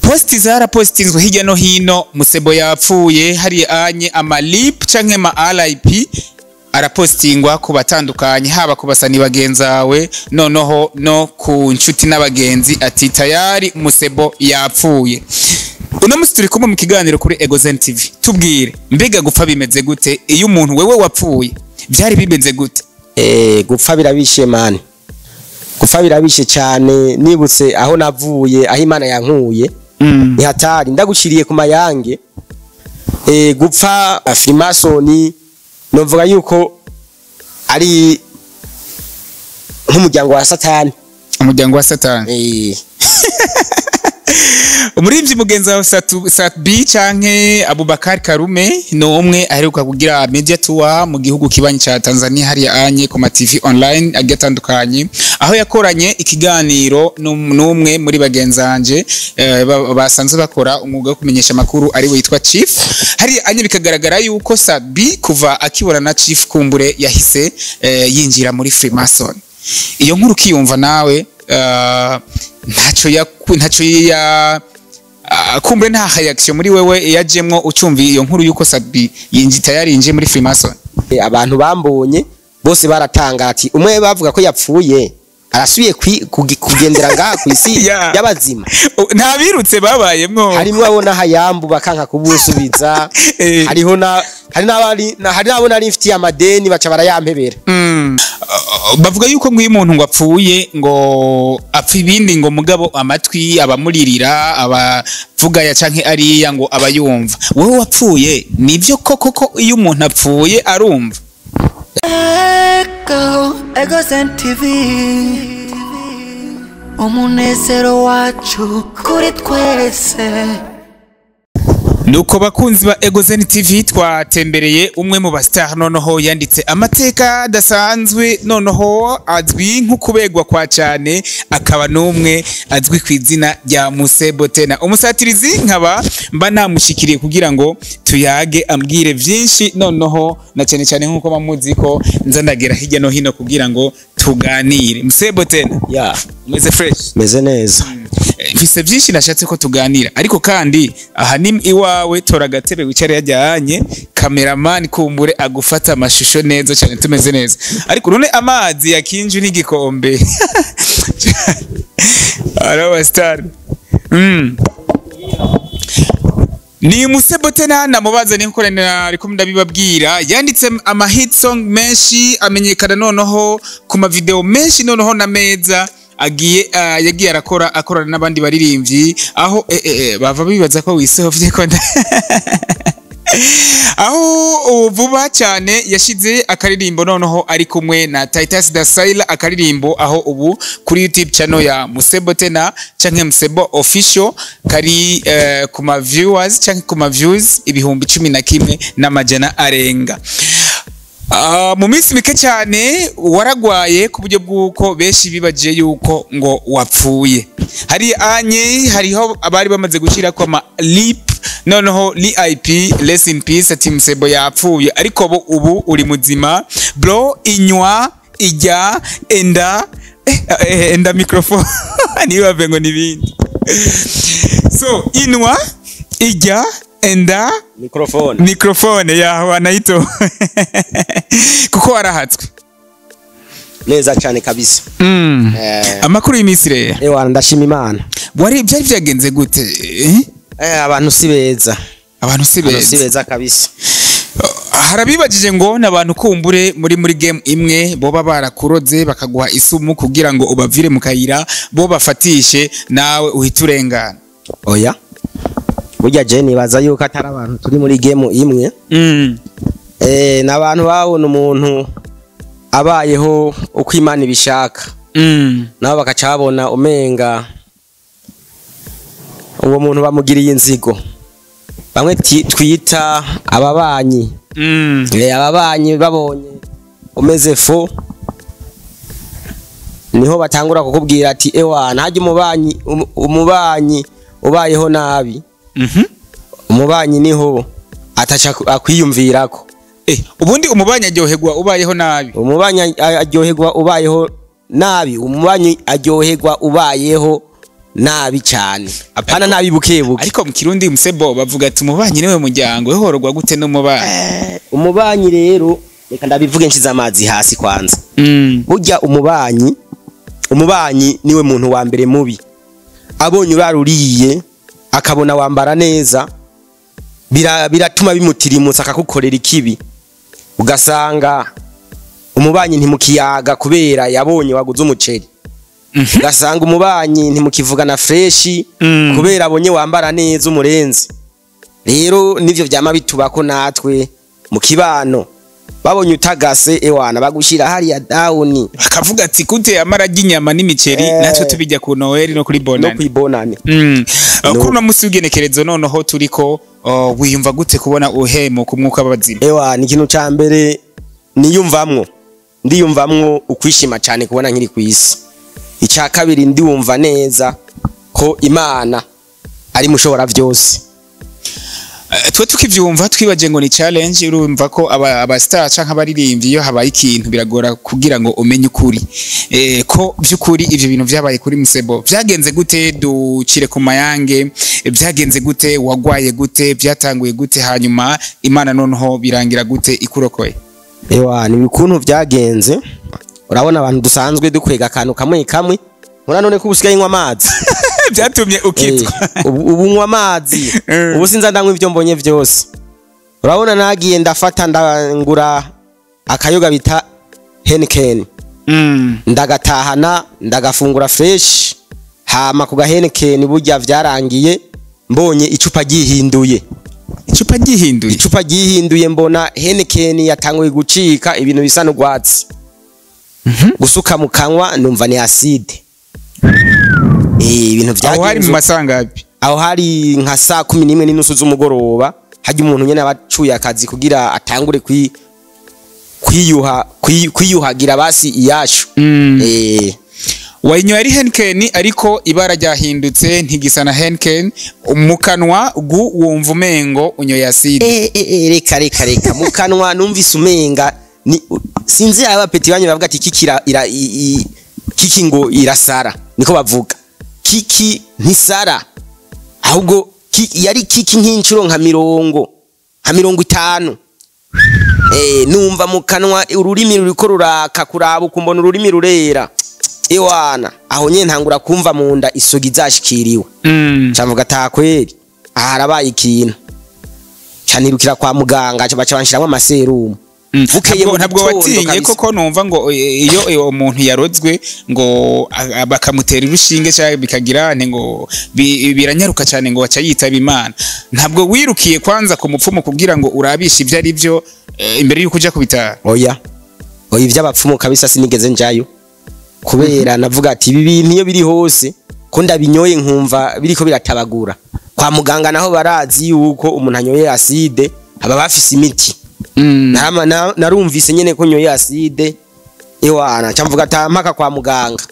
posti zarapostinzwe hirya no hino Musebo yapfuye hari anye amalip canke ma RIP arapostingwa ku batandukanye haba ku basani bagenzawe noneho no ku nshuti n'abagenzi ati tayari Musebo yapfuye. Uno musi turi kumwe mu kiganiro kuri Egozen TV. Tubwire mbega gupfa bimeze gute iyo umuntu wewe wapfuye byari bimeze gute? Gupfa birabishe mani. Gupfa birabishe cyane nibutse aho navuye aho Imana yankuye. Ni hatari ndagushiriye ku mayange. Gupfa Freemason novuga yuko ari nk'umuryango wa Satani. Umuryango wa Satani. Umurivyi mugenza wa Satbi canke Abubakar Karume no umwe aheruka kugira media tour mu gihugu kibanyi ca Tanzania hari anye ku ma TV online agatandukanye aho yakoranye ikiganiro n'umwe muri bagenzanje basanzwe bakora umwuga wo kumenyesha makuru ari we yitwa Chief. Hari anye bikagaragara yuko Satbi kuva akibona na Chief kumbure yahise yinjira muri Freemason. Iyo nkuru kiyumva nawe ntaco ya kumbe nta reaction muri wewe yajemwo ucumva iyo nkuru yuko Satbi yinjita yarinje muri Freemason. Abantu bambonye bose baratanga ati umwe bavuga ko yapfuye arasubiye kugendera ngaha ku isi y'abazima. Nta birutse babayemwo harimo abona hayambu bakanka kubusubiza hari nabona ari mfiti amadeni baca barayampebera. Bavuga yuko ngwiye umuntu ngo apfuye ngo apfa ibindi ngo mugabo amatwi abamuririra abavuga ya canke ariya ngo abayumva. Wowe wapfuye nivyo koko iyo umuntu apfuye arumva? Egozen TV umunezero wacu kuri twese. Nuko bakunzi ba Egozen TV twatembereye umwe mu bastar noneho yanditse amateka dasanzwe noneho azwi nk'ukubegwa kwa cyane akaba numwe azwi kwizina rya Musebo Tena. Umusatirizi nkaba mba namushikiriye kugira ngo tuyage ambwire vyinshi noneho na cyane cyane nkuko bamuzi ko nzandagera hirya no hino kugira ngo tuganire. Musebo Tena meze fresh meze neza. Mfise vyinshi nashatse ko tuganira ariko kandi aha ni iwawe tora gatebe wicare yajyanye cameraman kumbure agufata amashusho neza cyane tumeze neza ariko none amazi yakinju n'igikombe arawa star ni Musebo Tena namubaza ni nkorana ariko ndabibabwira yanditse ama hit song menshi amenyekana noneho ku ma video menshi noneho na meza agiye yagiye akorana n'abandi baririmbyi aho bava bibaza ko wisofye ko aho vuba cyane yashize akaririmbo noneho ari kumwe na Titus Dasaila akaririmbo aho ubu kuri YouTube channel ya Musebo Tena canke Musebo Official kari kuma viewers canke kuma views ibihumbi 11 n'amajana arenga. Mu minsi mike cyane waragwaye ku buryo bwuko benshi bibagiye yuko ngo wapfuye. Hari anye hariho abari bamaze gushira kwa ma lip noneho RIP rest in peace ati Musebo yapfuye ariko ubu uri muzima bro inywa ijya enda microphone niba vengo nibindi so inwa ijya enda microphone ya wanaito kuko warahatswe neza cyane kabisa. Amakuru y'imisire ndashima Imana. Byari byagenze gute? Abantu si beza. Abantu si beza kabisa. Harabibajije ngo nabantu kumbure muri game imwe boba barakuroze bakaguha isumu kugira ngo ubavire mu kayira bo bafatishe nawe uhiturengana. Oya. Burya je nibaza yuko atari abantu turi muri game imwe. Nabantu babona umuntu abayeho uko Imana ibishaka. Nabo bakacabona umenga uwo muntu bamugiriye inzigo. Bamwe twita ababanyi. Ababanyi babonye umeze fo niho batangura kukubwira ati ewa ntaje umubanyi ubayeho nabi. Umubanyi niho atacha akwiyumvirako. Ubundi umubanyi aryoherwa ubayeho nabi. Umubanyi aryoherwa ubayeho nabi. Umubanyi aryoherwa ubayeho nabi cyane apana nabi bukebuke. ariko mu kirundi musebo bavuga ati umubanyi niwe muryango uhorogwa gute n'umubanyi. Umubanyi rero reka ndabivuge nshize amazi hasi kwanza. Burya umubanyi niwe muntu wa mbere mubi. Abonye uraruriye akabona wambara neza biratuma bimutirimutsa akakukorera ikibi. Ugasanga umubanyi ntimukiyaga kubera yabonye waguze umuceri. Ugasanga umubanyi ntimukivugana fresh kubera abonye wambara neza umurenze. Rero nivyo vyama bitubako natwe mu kibano babonye utagase ewana bagushira hariya down akavuga ati kute amaragi inyama n'imiceri natwe tubijya ku Noel no kuri Bonane. No kwibonane. Kuri no musi ugenekerezo noneho turiko wiyumva gute kubona uhemo ku mwuka w'abazima. Ewana ikintu ca mbere ndiyumvamwo ukwishima cyane kubona nkiri kwisi. Icya kabiri ndiwumva neza ko Imana ari mushobora vyose. Twe tukivyumva twibaje ngo ni challenge urumva ko aba star canka abaririmbyi iyo habaye ikintu biragora kugira ngo umenye ukuri. Ko byukuri ivyo bintu vyabaye kuri Musebo vyagenze gute ducire ku mayange vyagenze gute wagwaye gute byatanguye gute hanyuma Imana noneho birangira gute ikurokoye. Ewa ni bikuntu vyagenze urabona abantu dusanzwe dukwega akantu kamwe mura none ko ubusigaye nywa amazi byatumye ukitwa ubu nywa amazi ubu sinza ndanywa ivyo mbonye vyose. Urabona nagiye ndafata ndangura akayoga bita Heineken ndagatahana ndagafungura fresh hama ku Heineken burya vyarangiye mbonye icupa gihinduye. Icupa gihinduye mbona Heineken yatanguye gucika ibintu bisa n'ugwatsi. Gusuka mu kanwa numva ni acide. Ibintu vyagenze. Aho hari mu masangabi. Aho hari nka saa 11:30 z'umugoroba haje umuntu nyene abacuye akazi kugira atangure kwiyuhagira basi iyashu. Wainyo ari Heineken ariko ibara ryahindutse ntigisa na Heineken mu kanwa wumva umengo unyoye acide. Reka mu kanwa numvise umenga ni sinzi abapeti banyu bavuga ati kiki ngo irasara niko bavuga. Kiki ntisara ahubwo yari kiki nk'incuro nka 50 numva mu kanwa ururimi ruriko ruraka kuraba ukumbona ururimi rurera. Ewana aho nye ntangura kumva munda isogi zashikiriwe. Cavuga takweri aharabaye ikintu canirukira kwa muganga baca banshiramo amaserumu. Ntabwo watinye koko numva ngo iyo umuntu yarozwe ngo bakamutera irushinge cyangwa bikagira ngo biranyaruka cyane ngo waca yitaba Imana. Ntabwo wirukiye kwanza ku mupfumu kugira ngo urabishe ivyo ari byo imbere yuko uja kubitara. Oya ivy'abapfumu kabisa sinigeze njayo kubera navuga ati ibi bintu iyo biri hose ko ndabinyoye nkumva biriko biratabagura. Kwa muganga naho barazi yuko umuntu anyoye acide aba bafise imiti. Narumvise nyene ko nyoye acide. Ewana camvuga atampaka kwa muganga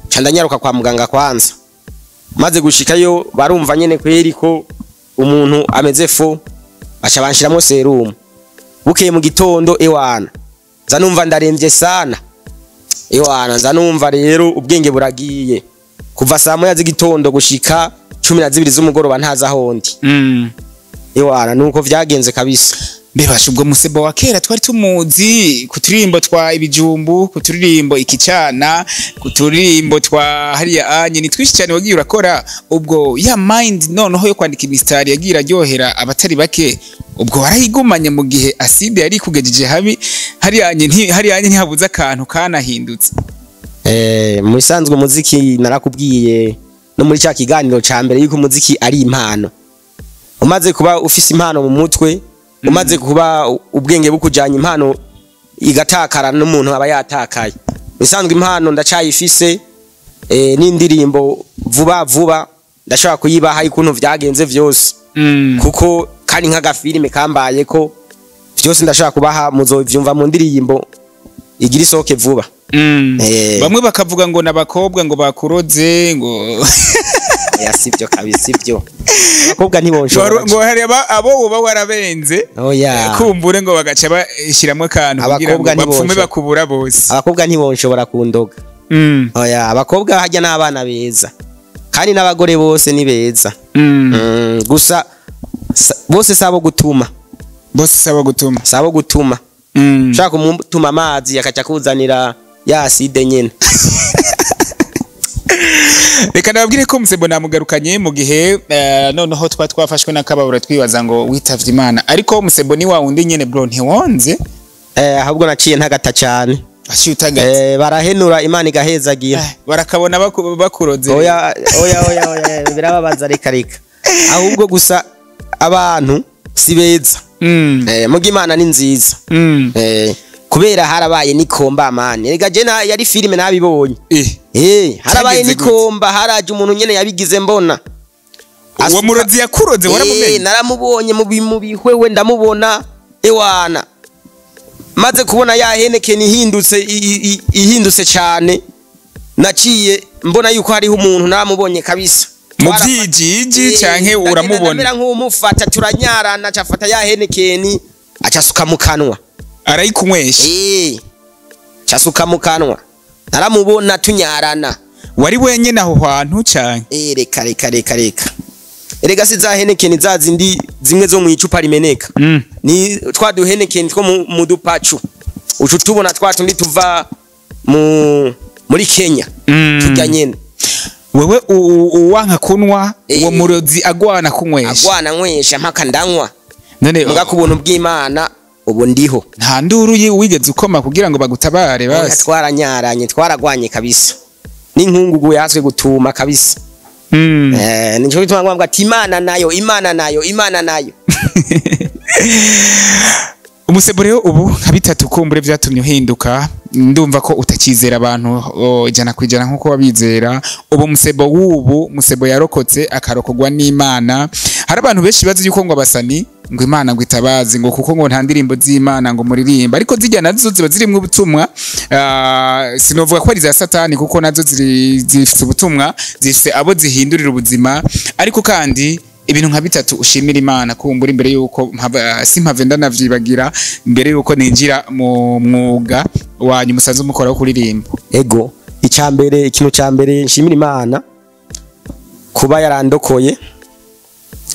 candanyaruka kwa muganga kwanza maze gushikayo barumva nyene kweri ko umuntu ameze fo baca banshiramo serumu. Bukeye mu gitondo ewana za numva ndaremvye sana. Ewana za numva rero ubwenge buragiye kuva saa 9 z'igitondo gushika 12 z'umugoroba ntaza hondi. Ewana nuko vyagenze kabisa. Bebasha ubwo Musebo wa kera twari tumuzi kuturirimbo twa ibijumbu kuturirimbo ikicana kuturirimbo twa hariya anye ni twishi cyane wagiye urakora ubwo ya mind noneho yo kwandika imistari yagira ryohera abatari bake ubwo warayigumanye mu gihe acide yari kugejeje habi hariya anye ntihabuza akantu kanahindutse. Mu bisanzwe umuziki narakubwiye no muri cya kiganiro ca mbere yuko umuziki ari impano. Umaze kuba ufise impano mu mutwe umaze kuba ubwenge bukujanye impano igatakara n'umuntu aba yatakaye. Bisanzwe impano ndacayifise n'indirimbo vuba ndashaka kuyibaha ikuntu vyagenze vyose. Kuko kari nka gafilime kambaye ko vyose ndashaka kubaha muzovyumva mu ndirimbo igira isoke vuba. Bamwe bakavuga ngo nabakobwa ngo bakuroze ngo sivyo kabisa sivyo. Abakobwa ntibonshobora ngo hari abo uba warabenze kumbure ngo bagaca bashiramwe kantu kugira ngo bapfume bakubura bose. Abakobwa ntibonshobora kundoga. Abakobwa hajya n'abana beza kandi n'abagore bose ni beza. Gusa bose sabo gutuma. Bose Sabo gutuma. Ushaka kumutuma amazi akaca kuzanira ya acide nyene. Reka nababwire ko Musebo namugarukanye mu gihe noneho twafashwe n'akababura twibaza ngo witavye Imana, ariko Musebo ni wa wundi nyene bro ntiwonze. Ahubwo naciye ntagata cyane. Ashutagate. Barahenura Imana igahezagira. Barakabona bakuroze. Oya birababaza reka. Ahubwo gusa abantu si beza. Muga Imana ni nziza. Kubera harabaye nikomba amane. Rega je yari filime nabibonye. Harabaye nikomba haraje umuntu nyene yabigize mbona. Uwo murozi yakuroze waramumenye. Naramubonye mu bihwewe ndamubona ewana. Maze kubona ya Heineken ihindutse cyane. Naciye mbona yuko hariho umuntu namubonye kabisa. Mu byijiji canke uramubona. Ndamera nk'umufata turanyarana cafata ya Heineken acasuka mu kanwa. Arayikunywesha. Casuka mu kanwa. Naramubona tunyarana. Wari wenyene aho hantu canke? Reka. Erega si za Heineken za zindi zimwe zo mu icupa rimeneka. Ni twa du Heineken two mu dupacu. Ucu tubona twa tundi tuva muri Kenya. Turya nyene. Wewe uwanka kunwa uwo murozi agwana kunywesha. Agwana nywesha mpaka ndanywa. None muga kubuntu bw'Imana ubu ndiho. Nta nduru wigeze ukoma kugira ngo bagutabare basi. Twaranyaranye twaragwanye kabisa. N'inkungugu yaswe gutuma kabisa. Nico bituma ngwambwa ati Imana nayo. Umusebo rero ubu nka bitatu kumbure byatumye uhinduka, ndumva ko utakizera abantu ijana kwijana nkuko wabizera. Ubu Musebo yarokotse akarokogwa n'Imana. Hari abantu benshi bazi yuko ngo abasani ngo Imana ngo itabazi ngo kuko ngo nta ndirimbo z'Imana ngo muririmba, ariko zijya nazo ziba zirimwe ubutumwa. Sinovuga ko ari za Satani kuko nazo zifite ubutumwa, zifite abo zihindurira ubuzima, ariko kandi ibintu nka bitatu ushimira Imana kumbura imbere yuko simpave ndanavyibagira imbere yuko ninjira mu mwuga wanyu musanze umukora wo kuririmba. Ego ikintu cyambere nshimira Imana kuba yarandokoye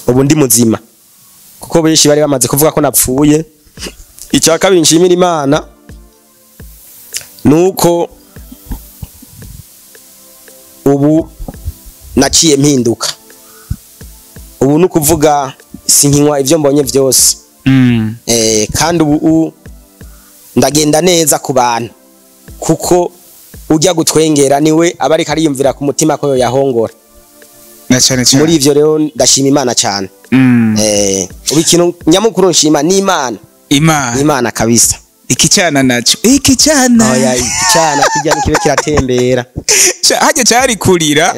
ubu ndi muzima, kuko benshi bari bamaze kuvuga ko napfuye. Icya kabiri nshimira Imana nuko ubu naciye mpinduka. Ubu nukuvuga sinkinywa ivyo mbonye vyose. Kandi ubu ndagenda neza ku bantu, kuko ujya gutwengera niwe abari kariyumvira ku mutima ko yahongora. Na cyane. Muri ivyo rero ndashima Imana cyane. Ubu ikintu nyamukuru nshima ni Imana kabisa. Ikicyana naco ikicyana kijya nikibe kiratembera haje cyari kurira.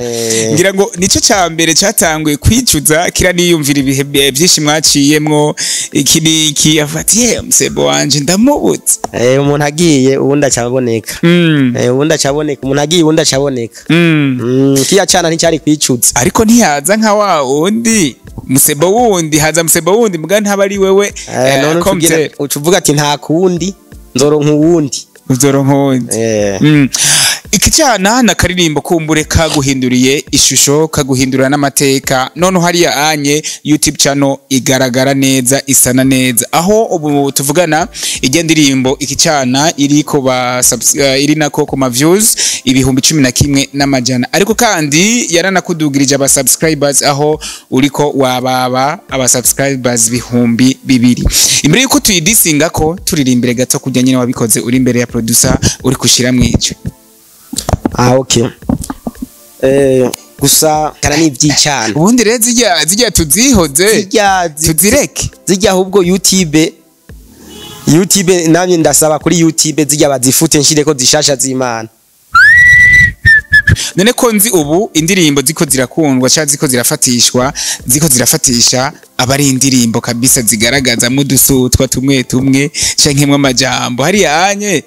Ngira ngo nico cyambere cyatanguye kwicuza kira niyumvira ibihe byinshi mwaciyemwo. Iki afatiye Musebo wanje ndamubutse. Umuntu agiye ubundi acaboneka. Ubundi acaboneka, umuntu agiye ubundi acaboneka. Kiya cyana nticyari kwicuza, ariko ntiyaza nka wa wundi Musebo wundi, haza Musebo wundi muga ntaba ari wewe. None ucuvuga ati nta kundi nzoronka uwundi. Ikicyana na karirimbo kumbure kaguhinduriye ishusho, kaguhindurira n'amateka. None hariya anye YouTube channel igaragara neza, isana neza. Aho ubu tuvugana ijya ndirimbo Ikicyana iri nako ku ma views 11,000 n'amajana, ariko kandi yaranakudugirije aba subscribers aho uriko wababa aba subscribers 200,000. Imbere yuko tuyidisinga ko turirimbire gato kujya nyine wabikoze uri imbere ya producer uri kushira mwice. Okay. Gusa kana ni ibyicana. Ubundi rero zijya tuzihoze. Tuzireke. Zijya ahubwo YouTube namye ndasaba kuri YouTube zijya bazifute nshire ko zishasha z'Imana. None ko nzi ubu indirimbo ziko zirakundwa cyangwa ziko zirafatisha abari indirimbo kabisa zigaragaza mu dusutwa tumwe cankemwe amajambo. Hari anye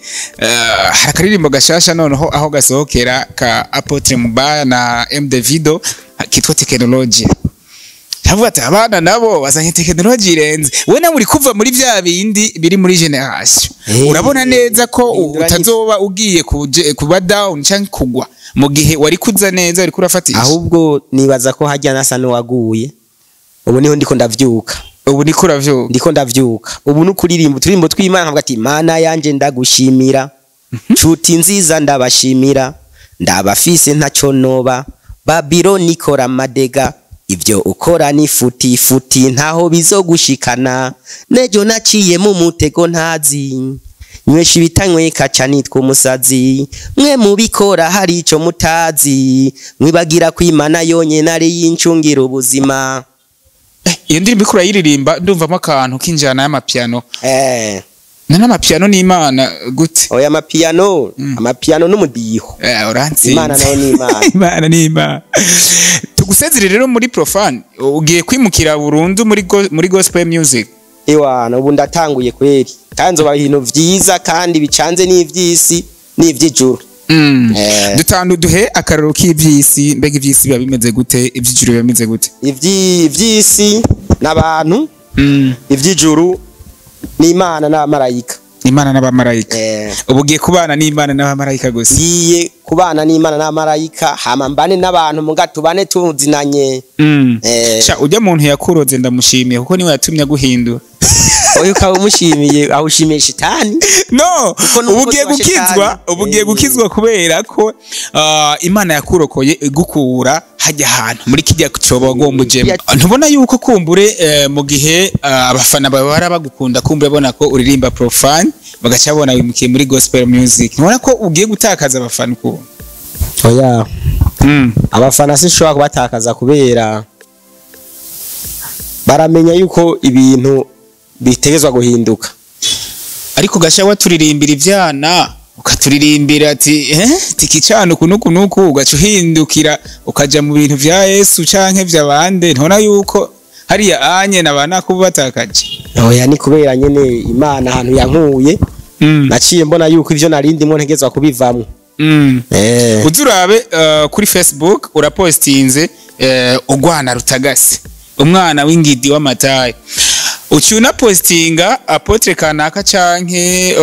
harakaririmbo gashasha noneho aho gasohokera ka Apotre Mubaya na M Davido kitwa Technology. ndavuga ati abana nabo bazanye tekinoloji irenze we nawe uri kuva muri vya bindi biri muri generation urabona neza ko utazoba ugiye kuba down canke kugwa mu gihe wari kuza neza wari kurafatisha ahubwo nibaza ko hajya nasa n'uwaguye ubu niho ndiko ndavyuka ndiko ndavyuka ubu n'ukuririmba turimbo tw'Imana nkavuga ati Mana yanje ndagushimira nshuti nziza ndabashimira ndabafise ntaco noba Babylon ikora amadega ibyo ukora ni futi ntaho bizogushikana nejo naciye mu mutego ntazi nywesha ibitanywe kaca nitwa umusazi mwe mubikora hari ico mutazi mwibagira kw'Imana yonyene ari yincungira ubuzima. Iyo ndirimbo ikura yiririmba ndumvamo akantu k'injana y'amapiano n'amapiano n'Imana gute oya amapiano n'umudiho uranzi Imana nayo n'Imana Imana n'Imana tugusezerere rero muri Profane ugiye kwimukira burundu muri gospel music ewana ubu ndatanguye kweri tanzo babintu vyiza kandi bicanze n'ivyisi n'ivyijuru duhe akararo k'ivyisi mbega ivyisi biba bimeze gute ivyijuru biba bimeze gute ivyisi n'abantu ivyijuru n'Imana n'abamarayika ubu ugiye kubana n'Imana n'abamarayika gusa ngiye kubana n'Imana n'abamarayika hama mbane n'abantu mugatu bane tuzinanye sha ujya muntu yakuroze ndamushimiye kuko niwe yatumye guhindura oyo ka umushimiye ahushimiye shitani no ubugiye gukizwa kubera ko Imana yakurokoye igukura hajya ahantu muri kijya coba gombujemo ntubona yuko kumbure mu gihe abafana bawe barabagukunda kumbure bona ko uririmba Profane bagaca bona wimukiye muri gospel music ntubona ko ugiye gutakaza abafana ko oya abafana sinshobora kubatakaza kubera baramenya yuko ibintu bitegezwa guhinduka ariko gashawa turirimbira ivyana ukaturirimbira ati tikicana kunuku ugaca uhindukira ukaja mu bintu vya Yesu canke vy'abande ntona yuko hariya anye nabana kubatakaje oya ni kubera nyene Imana ahantu yankuye naciye mbona yuko ivyo narindimwe ntegezwa kubivamwo uzurabe kuri Facebook urapostinze ugwana rutagase umwana w'ingidi w'amataye ucyuna postinga Apotre kanaka canke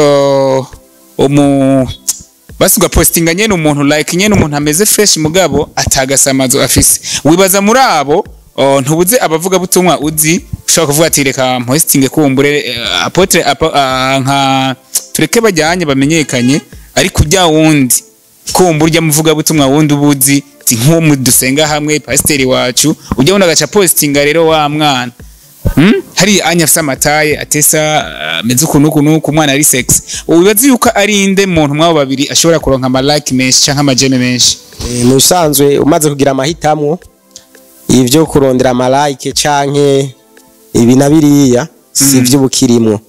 basuga postinga nyene umuntu like nyene umuntu ameze fresh mugabo atagasamazo afise wibaza muri abo ntubuze abavuga butumwa uzi ushaka kuvuga ati reka postinge kumbure Apotre nka tureke bajyanye bamenyekanye ariko ujya wundi kumbura ujya muvuga butumwa wundi ubuzi ti nko mudusenga hamwe pasiteri wacu ujya wunda gaca postinga rero wa mwana hari anya afisa amataye atesa meze ukuntu umwana ari sex ubibazi yuko ari inde muntu mwabo babiri ashobora kuronka ama like menshi canke amajeme menshi mu bisanzwe umaze kugira amahitamwo ivyo kurondera ama like canke ibi nabiriya si vyo bukirimwo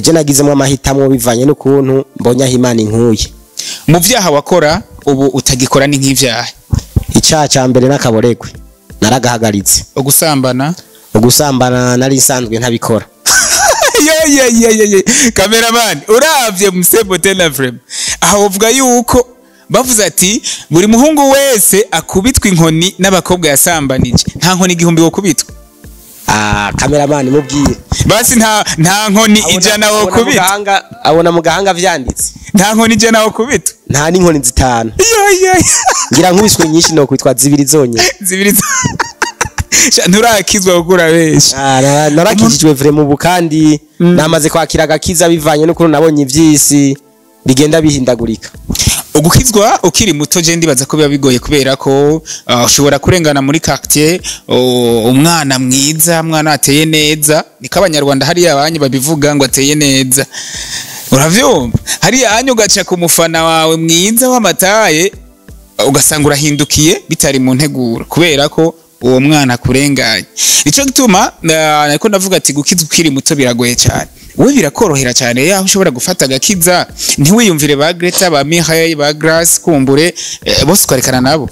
je nagizemo amahitamwo bivanye n'ukuntu mbonya Imana inkuye mu vyaha wakora ubu utagikora ni nk'ivyaha icyaha cya mbere n'akaboregwe naragahagaritse ugusambana nari nsanzwe ntabikora cameraman uravye musebo tena frame aho uvuga yuko bavuze ati buri muhungu wese akubitwa inkoni n'abakobwa yasambanije nta nkoni igihumbi wo kubitwa cameraman mubwire basi nta nkoni ijana wo kubitwa abona mu gahanga vyanditse nta nkoni ijana wo kubitwa nta n'inkoni zitanu ngira nkubiswe nyinshi no kwitwa zibiri zonyene nturakizwa gukura benshi narakijijwe vraiment ubu kandi namaze kwakira agakiza bivanye n'ukuntu nabonye ivyisi bigenda bihindagurika ugukizwa ukiri muto je ndibaza ko biba bigoye kubera ko ushobora kurengana muri quartier umwana mwiza mwana ateye neza niko abanyarwanda hari abanye babivuga ngo ateye neza uravyumva hari anyo gaca ku mufana wawe mwiza w'amataye ugasanga urahindukiye bitari mu nteguro kubera ko uwo mwana kurenganye nico gituma nako ndavuga ati gukizwa ukiri muto biragoye cyane we birakorohera cyane yaho ushobora gufata agakiza ntiwiyumvire ba Greta ba Mihaye ba Grace kumbure bose ukarekana nabo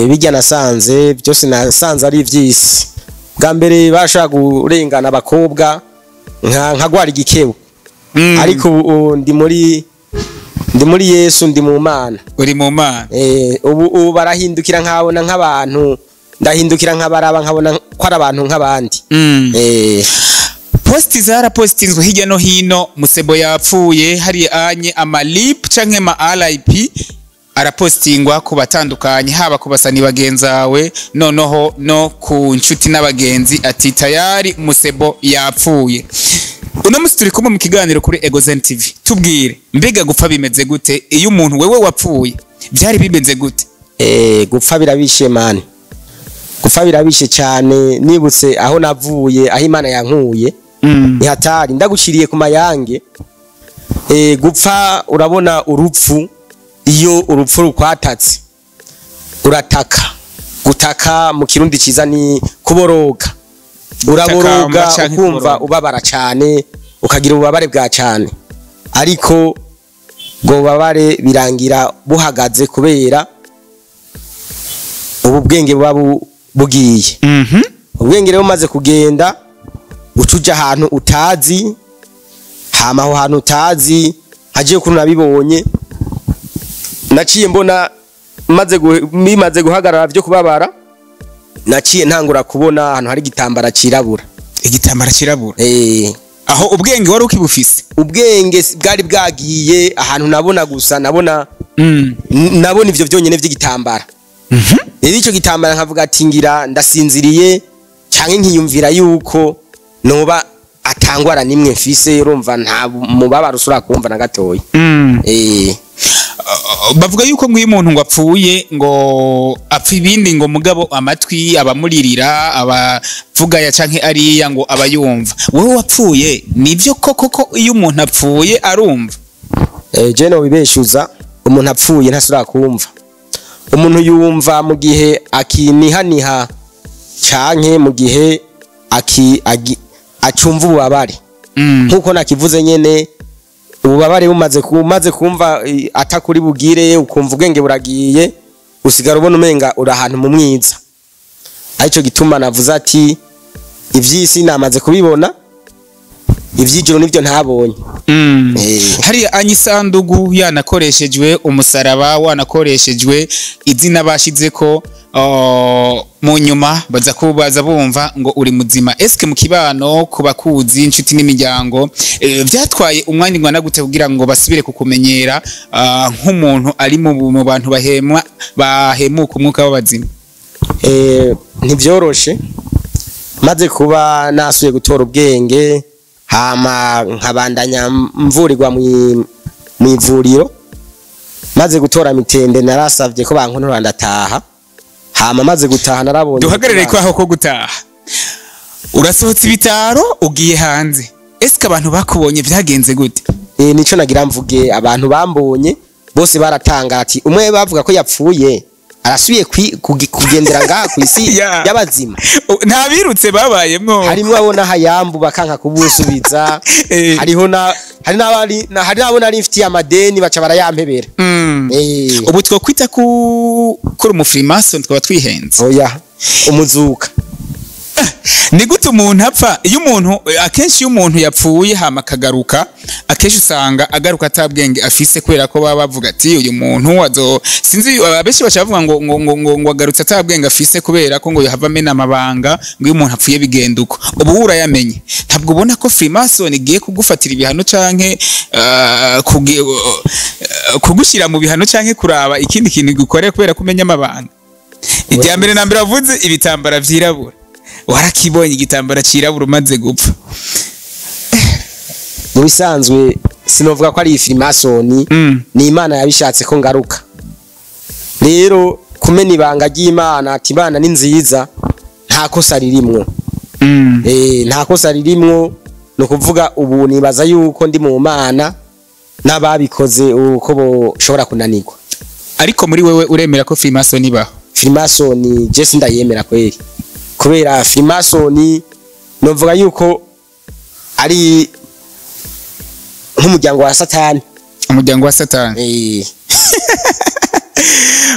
bijya nasanze byose nasanze ari ivyisi bwa mbere bashaka kurengana abakobwa nka gwari igikebu ariko ndi muri Yesu ndi mu Mana uri mu Mana ubu barahindukira nkabona nk'abantu ndahindukira nkabaraba nkabona ko ari abantu nk'abandi. Posti zarapostinzwe hirya no hino, Musebo yapfuye, hari anye amalip canke ma RIP arapostingwa ku batandukanye, haba ku basani bagenzawe noneho no ku nshuti n'abagenzi ati tayari Musebo yapfuye. Uno musi turi kumwe mu kiganiro kuri Egozen TV. Tubwire mbega gupfa bimeze gute iyo umuntu wewe wapfuye byari bimeze gute? Gupfa birabishe man, gupfa birabishe cyane. Nibutse aho navuye, aho Imana yankuye ni hatari, ndagushiriye ku mayange. Gupfa urabona urupfu, iyo urupfu rukwatatse urataka. Gutaka mu kirundi ciza ni kuboroga, uraboroga ukumva ubabara cyane, ukagira ububabare bwa cyane, ariko ngo ububabare birangira buhagaze kubera ubu bwenge buba bugiye. Ubwenge rero umaze kugenda ucuja ahantu utazi, hama aho hantu utazi hagiye ukuntu nabibonye, naciye mbona bimaze guhagarara byo kubabara, naciye ntangura kubona ahantu hari igitambara cirabura. Igitambara cirabura? Aho ubwenge wari ukibufise? Ubwenge bwari bwagiye ahantu nabona gusa, nabona ivyo byonyene vy'igitambara. Rero ico gitambara nkavuga ati ngira ndasinziriye canke nkiyumvira yuko noba atangwara nimwe mfise, urumva nta mubabaro usura kumva na gatoyi. Bavuga yuko ngo umuntu ngo apfuye ngo apfa ibindi, ngo mugabo amatwi abamuririra, abavuga ya canke ariya ngo abayumva. Wowe wapfuye nivyo koko iyo umuntu apfuye arumva? Je no bibeshuza, umuntu apfuye ntasura kumva. Umuntu yumva mu gihe akinihaniha canke mu gihe acumva ububabare. Nkuko nakivuze nyene, ububabare bumaze kumva atakuri bugire, ukumva ubwenge buragiye, usigara ubona umenga uri ahantu mu mwiza. Arico gituma navuze ati ivyisi namaze kubibona, ivyijoro nivyo ntabonye. Hari anyisandugu yanakoreshejwe umusaraba, wanakoreshejwe izina bashizeko, mu nyuma baza kubaza bumva ngo uri muzima. Eske mu kibano kubakuzi inshuti n'imiryango vyatwaye umwanya ngwana gute kugira ngo basubire kukumenyera nk'umuntu ari mu bantu bahemuka umwuka w'abazima? Ntivyoroshe, maze kuba nasuye gutora ubwenge, hama nkabandanya mvurirwa mu ivuriro. Maze gutora mitende narasavye ko bankonora ndataha, hama maze gutaha narabonye. Duhagarare ko aho ko gutaha, urasohotse ibitaro ugiye hanze, eske abantu bakubonye vyagenze gute? Nico nagira mvuge, abantu bambonye bose baratanga ati umwe bavuga ko yapfuye arasuye kugendera ngaha ku isi y'abazima. Nta birutse babayemwo, harimwe abona hayambu bakanka kubusubiza. hari nabona ari mfitiye amadeni baca barayampebera. Ubu twokwita kuri umufrimason twaba twihenze. Oya, umuzuka. Ni gute umuntu apfa? Iyo umuntu akenshi iyo umuntu yapfuye hama kagaruka, akenshi usanga agaruka atabwenge afise, kubera ko baba bavuga ati uyu muntu sinzi, abenshi bacavuga ngo agarutse atabwenge afise kubera ko ngo yahava amena amabanga, ngo iyo umuntu apfuye bigenda uko. Ubu urayamenye, ntabwo ubona ko Freemason igiye kugufatira ibihano canke kugushira mu bihano canke kuraba ikindi kintu gukore kubera kumenya amabanga? Ijya mbere na mbere avuze ibitambara vyirabura, warakibonye igitambara cirabura umaze gupfa. Mu bisanzwe sinovuga ko ari Freemason, ni Imana yabishatse ko ngaruka. Rero kumena ibanga ry'Imana, ati Imana ni nziza, nta kosa ririmwo. Nta kosa ririmwo, no kuvuga ubu nibaza yuko ndi mu Mana n'ababikoze uko boshobora kunanirwa. Ariko muri wewe uremera ko Freemason ibaho? Freemason je sindayemera kweri, kubera Freemason novuga yuko ari nk'umuryango wa Satani. Umuryango wa Satani?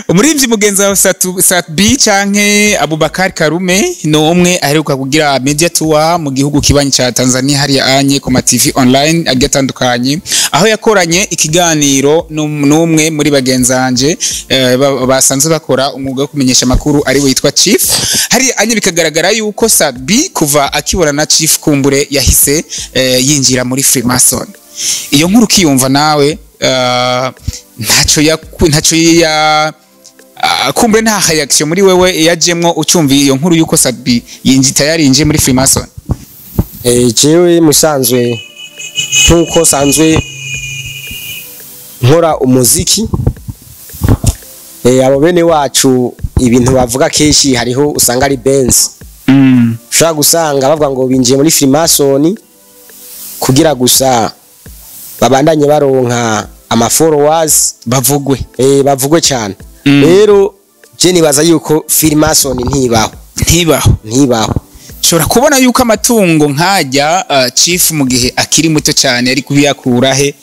umuririmbyi mugenzi wawe Satbi canke Abubakar Karume no umwe aheruka kugira media tour mu gihugu kibanyi ca Tanzania hariya anye ku ma TV online agatandukanye aho yakoranye ikiganiro n'umwe muri bagenzanje basanzwe bakora umwuga wo kumenyesha makuru ari we yitwa Chief hariya anye bikagaragara yuko Satbi kuva akibona na Chief kumbure yahise yinjira muri Freemason. Iyo nkuru kiyumva nawe ntaco ya kumbe nta reaction muri wewe yajemwo ucumvi iyo nkuru yuko Satbi yarinje muri Freemason. Jewe musanzwe nkuko sanzwe nkora umuziki abo bene wacu ibintu bavuga keshi hariho usanga ari Benz ushaka gusanga bavuga ngo binjiye muri Freemason kugira gusa babandanye baronka ama followers bavugwe cyane rero je nibaza yuko Freemason ntibaho shora kubona yuko amatungo nkajya Chief mu gihe akiri muto cyane ari kubiyakura he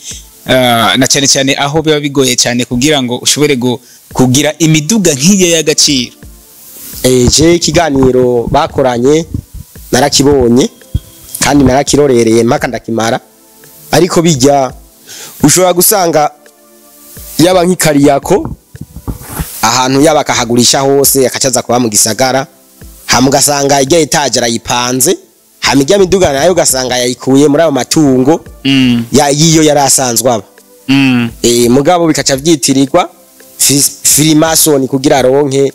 na cyane cyane aho biba bigoye cyane kugira ngo ushobore kugira imiduga nk'iye y'agaciro. Je ikiganiro bakoranye narakibonye kandi narakirorereye mpaka ndakimara ariko bijya ushobora gusanga yaba nk'ikariyako ahantu yaba kahagurisha hose akacaza kuba mu gisagara hamugasanga ijya etaje arayipanze hamijya miduga nayo gasanga yayikuye muri abo matungo yiyo yarasanzwe aba mugabo bikaca vyitirirwa Freemason kugira ronke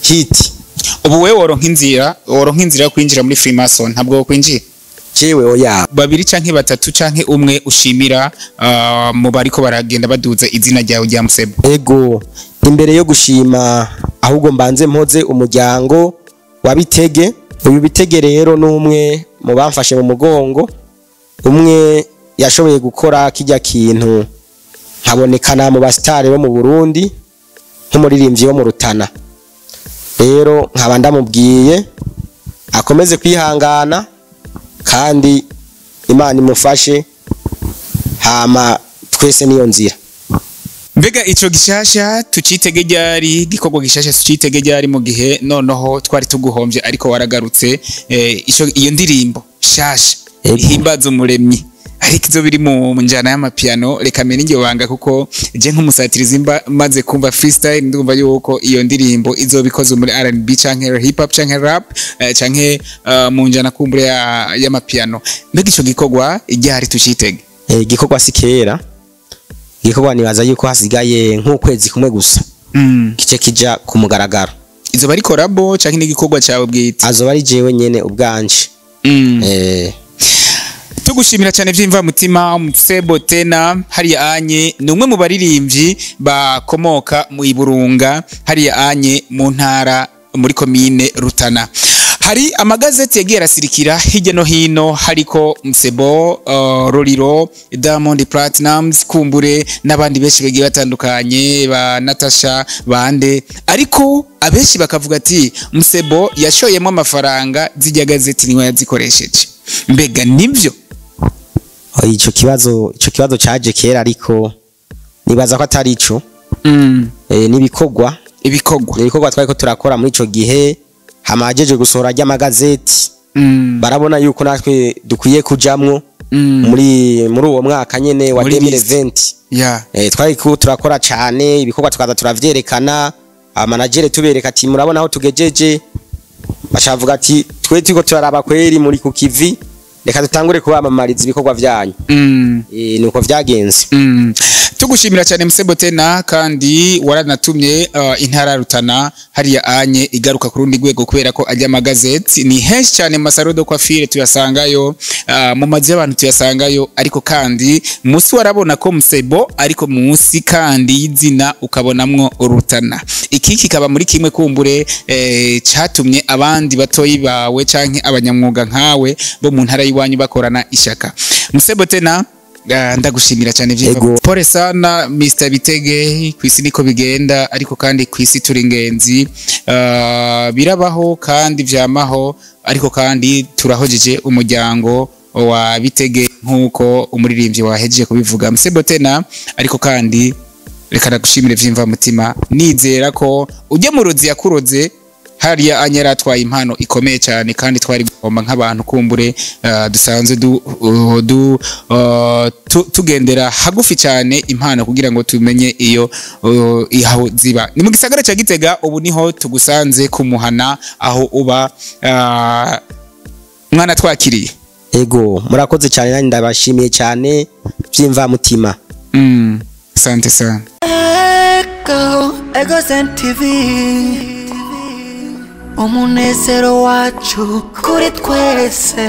hit. Ubu wewe woronka inzira yo kwinjira muri Freemason ntabwo kwinjira jewe oya babiri canke batatu canke umwe ushimira mu bariko baragenda baduza izina ryawe rya Musebo. Ego imbere yo gushima ahubwo mbanze mpoze umuryango wa Bitege. Uyu Bitege rero n'umwe mu bamfashe mu mugongo, umwe yashoboye gukora kijya kintu nkabonekana mu bastare bo mu Burundi nk'umuririmbyi wo mu Rutana. Rero nkaba ndamubwiye akomeze kwihangana kandi Imana imufashe hama twese niyo nzira. Mbega ico gishasha tucitege ryari gikorwa gishasha tucitege ryari mu gihe noneho twari tuguhombye ariko waragarutse iyo ndirimbo shasha ihimbaza umuremyi ariko izo biri mu njana y'amapiano reka mene ngiye wanga kuko je nk'umusatirizi maze kumva freestyle ndumva yuko iyo ndirimbo izobikoze muri R&B canke hip hop canke rap canke mu njana kumbure y'amapiano. Mbega ico gikorwa ryari tucitege? Gikorwa sikera gikorwa nibaza yuko hasigaye nk'ukwezi kumwe gusa kice kija ku mugaragaro. Izo bari collabo canke n'igikorwa cyawe bwite? Azo bari jewe nyene ubwanje. Tugushimira cyane vyimva mutima Musebo tena hariya anye numwe mu baririmbyi bakomoka mu Iburunga hariya anye mu ntara muri komine Rutana. Hari amagazeti yagiye arasirikira hirya no hino hariko Musebo, Roriro, Diamond Platnumz, kumbure n'abandi benshi bagiye batandukanye ba Natasha bande ariko abenshi bakavuga ati Musebo yashoyemo amafaranga zijya gazeti niwe yazikoresheje. Mbega nivyo? Ico kibazo caje kera ariko nibaza ko atari ico. Nibikorwa twariko turakora muri ico gihe hamajeje gusohora ry'amagazeti barabona yuko natwe dukwiye kujamwo muri uwo mwaka nyene wa 2020 twari turakora cyane ibikorwa tukaza turavyerekana amanagere tubereka ati murabona aho tugejeje bacavuga ati twe tiko turaraba kweri muri ku kivi reka dutangure kubamamariza ibikorwa vyanyu nuko vyagenze. Tugushimira cyane Musebo tena kandi waranatumye intara Rutana hariya anye igaruka ku rundi rwego kubera ko ajya magazeti ni henshi cyane masarodo kwa fire tuyasangayo mu mazi y'abantu tuyasangayo ariko kandi musi warabona ko Musebo ariko musi kandi y'izina ukabonamwo Rutana. Iki kikaba muri kimwe kumbure cyatumye abandi batoyi bawe canke abanyamwuga nkawe bo mu ntara yiwanyu bakorana ishaka. Musebo tena ndagushimira cyane vyiva pore sana Mr Bitege kwisi niko bigenda ariko kandi kwisi turi ngenzi birabaho kandi vyamaho ariko kandi turahojeje umuryango wa Bitege nkuko umuririmbyi wahejeje kubivuga Musebo tena ariko kandi reka nagushimire vyimva mutima nizera ko ujye mu ruzi yakuroze hariya anyera atwaye impano ikomeye cyane kandi twari gomba nk'abantu kumbure dusanzwe tugendera hagufi cyane impano kugira ngo tumenye iyo ihaho ziba ni mu gisagara cya Gitega ubu niho tugusanze kumuhana aho uba mwana twakiriye ego murakoze cyane nani ndabashimiye cyane vyimva mutima asante sana Ego TV umunezero wacu kuri twese